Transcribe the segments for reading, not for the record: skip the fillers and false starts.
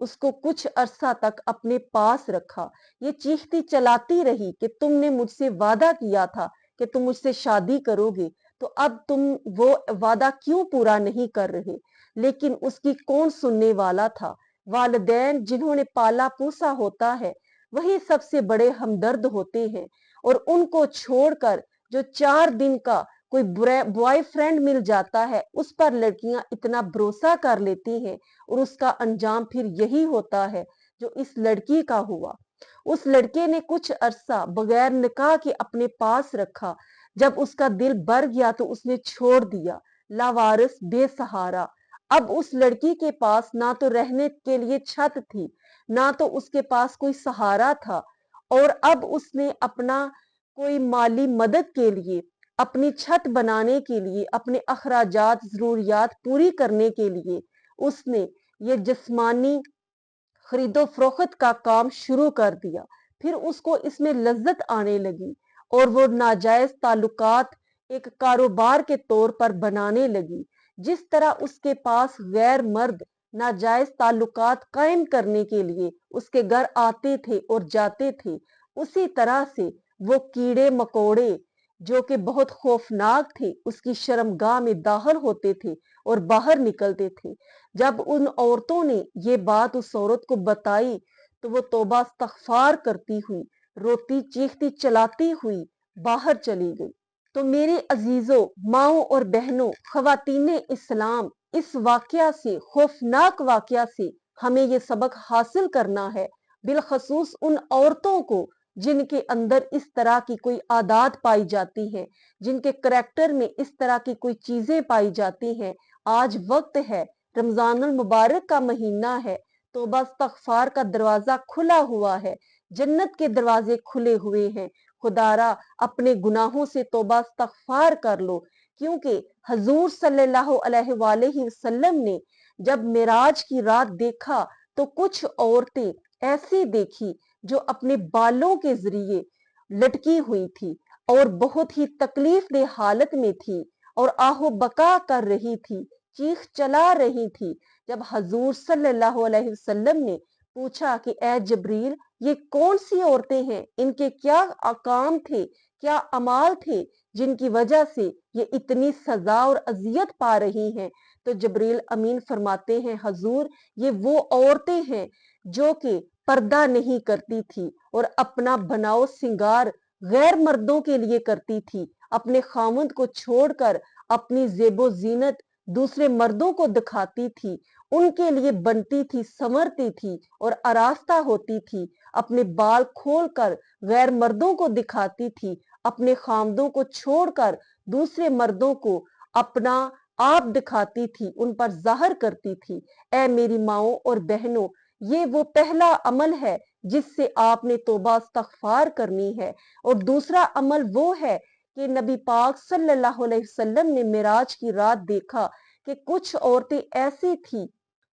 اس کو کچھ عرصہ تک اپنے پاس رکھا۔ یہ چیختی چلاتی رہی کہ تم نے مجھ سے وعدہ کیا تھا کہ تم مجھ سے شادی کرو گے، تو اب تم وہ وعدہ کیوں پورا نہیں کر رہے؟ لیکن اس کی کون سننے والا تھا؟ والدین جنہوں نے پالا پوسا ہوتا ہے وہی سب سے بڑے ہمدرد ہوتے ہیں، اور ان کو چھوڑ کر جو 4 دن کا کوئی بوائے فرینڈ مل جاتا ہے اس پر لڑکیاں اتنا بھروسہ کر لیتی ہیں، اور اس کا انجام پھر یہی ہوتا ہے جو اس لڑکی کا ہوا۔ اس لڑکے نے کچھ عرصہ بغیر نکاح کے اپنے پاس رکھا، جب اس کا دل بھر گیا تو اس نے چھوڑ دیا، لاوارث بے سہارا۔ اب اس لڑکی کے پاس نہ تو رہنے کے لیے چھت تھی، نہ تو اس کے پاس کوئی سہارا تھا، اور اب اس نے اپنا کوئی مالی مدد کے لیے، اپنی چھت بنانے کے لیے، اپنے اخراجات ضروریات پوری کرنے کے لیے اس نے یہ جسمانی خرید و فروخت کا کام شروع کر دیا۔ پھر اس کو اس میں لذت آنے لگی اور وہ ناجائز تعلقات ایک کاروبار کے طور پر بنانے لگی۔ جس طرح اس کے پاس غیر مرد ناجائز تعلقات قائم کرنے کے لیے اس کے گھر آتے تھے اور جاتے تھے، اسی طرح سے وہ کیڑے مکوڑے جو کہ بہت خوفناک تھے اس کی شرمگاہ میں داخل ہوتے تھے اور باہر نکلتے تھے۔ جب ان عورتوں نے یہ بات اس عورت کو بتائی تو وہ توبہ استغفار کرتی ہوئی، روتی چیختی چلاتی ہوئی باہر چلی گئی۔ تو میرے عزیزوں، ماؤں اور بہنوں، خواتین اسلام، اس واقعہ سے، خوفناک واقعہ سے ہمیں یہ سبق حاصل کرنا ہے، بالخصوص ان عورتوں کو جن کے اندر اس طرح کی کوئی عادات پائی جاتی ہیں، جن کے کریکٹر میں اس طرح کی کوئی چیزیں پائی جاتی ہیں۔ آج وقت ہے، رمضان المبارک کا مہینہ ہے، توبہ استغفار کا دروازہ کھلا ہوا ہے، جنت کے دروازے کھلے ہوئے ہیں۔ خدارا اپنے گناہوں سے توبہ استغفار کر لو، کیونکہ حضور صلی اللہ علیہ وآلہ وسلم نے جب معراج کی رات دیکھا تو کچھ عورتیں ایسی دیکھی جو اپنے بالوں کے ذریعے لٹکی ہوئی تھی اور بہت ہی تکلیف دہ حالت میں تھی اور آہو بکا کر رہی تھی، چیخ چلا رہی تھی۔ جب حضور صلی اللہ علیہ وسلم نے پوچھا کہ اے جبریل، یہ کون سی عورتیں ہیں، ان کے کیا کام تھے، کیا اعمال تھے جن کی وجہ سے یہ اتنی سزا اور اذیت پا رہی ہیں، تو جبریل امین فرماتے ہیں حضور یہ وہ عورتیں ہیں جو کہ پردہ نہیں کرتی تھی اور اپنا بناؤ سنگار غیر مردوں کے لیے کرتی تھی، اپنے خاوند کو چھوڑ کر اپنی زیب و زینت دوسرے مردوں کو دکھاتی تھی، ان کے لیے بنتی تھی، سنورتی تھی اور آراستہ ہوتی تھی، اپنے بال کھول کر غیر مردوں کو دکھاتی تھی، اپنے خاوندوں کو چھوڑ کر دوسرے مردوں کو اپنا آپ دکھاتی تھی، ان پر ظاہر کرتی تھی۔ اے میری ماؤں اور بہنوں، یہ وہ پہلا عمل ہے جس سے آپ نے توبہ استغفار کرنی ہے، اور دوسرا عمل وہ ہے کہ نبی پاک صلی اللہ علیہ وسلم نے معراج کی رات دیکھا کہ کچھ عورتیں ایسی تھی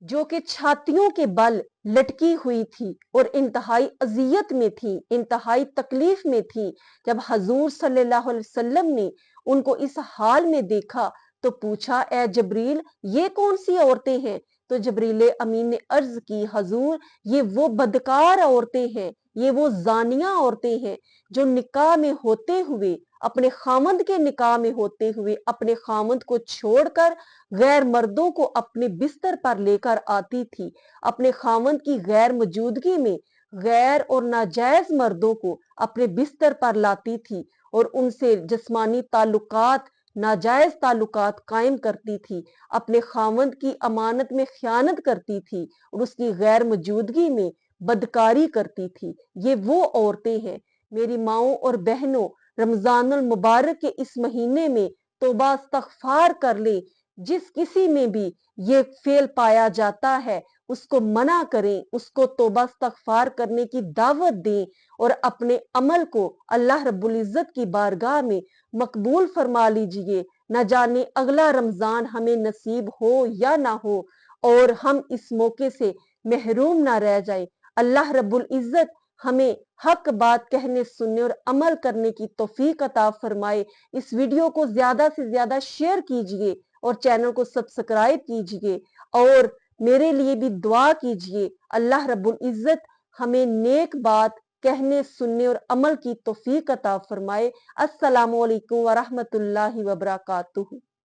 جو کہ چھاتیوں کے بل لٹکی ہوئی تھی اور انتہائی اذیت میں تھی، انتہائی تکلیف میں تھی۔ جب حضور صلی اللہ علیہ وسلم نے ان کو اس حال میں دیکھا تو پوچھا اے جبریل یہ کون سی عورتیں ہیں؟ تو جبریل امین نے عرض کی حضور یہ وہ بدکار عورتیں ہیں، یہ وہ زانیہ عورتیں ہیں جو نکاح میں ہوتے ہوئے، اپنے خاوند کے نکاح میں ہوتے ہوئے اپنے خاوند کو چھوڑ کر غیر مردوں کو اپنے بستر پر لے کر آتی تھی، اپنے خاوند کی غیر موجودگی میں غیر اور ناجائز مردوں کو اپنے بستر پر لاتی تھی اور ان سے جسمانی تعلقات، ناجائز تعلقات قائم کرتی تھی، اپنے خاوند کی امانت میں خیانت کرتی تھی اور اس کی غیر موجودگی میں بدکاری کرتی تھی۔ یہ وہ عورتیں ہیں۔ میری ماؤں اور بہنوں، رمضان المبارک کے اس مہینے میں توبہ استغفار کر لیں۔ جس کسی میں بھی یہ فعل پایا جاتا ہے اس کو منع کریں، اس کو توبہ استغفار کرنے کی دعوت دیں اور اپنے عمل کو اللہ رب العزت کی بارگاہ میں مقبول فرما لیجئے۔ نہ جانے اگلا رمضان ہمیں نصیب ہو یا نہ ہو اور ہم اس موقع سے محروم نہ رہ جائیں۔ اللہ رب العزت ہمیں حق بات کہنے، سننے اور عمل کرنے کی توفیق عطا فرمائے۔ اس ویڈیو کو زیادہ سے زیادہ شیئر کیجئے اور چینل کو سبسکرائب کیجئے اور میرے لیے بھی دعا کیجئے، اللہ رب العزت ہمیں نیک بات کہنے، سننے اور عمل کی توفیق عطا فرمائے۔ السلام علیکم ورحمۃ اللہ وبرکاتہ۔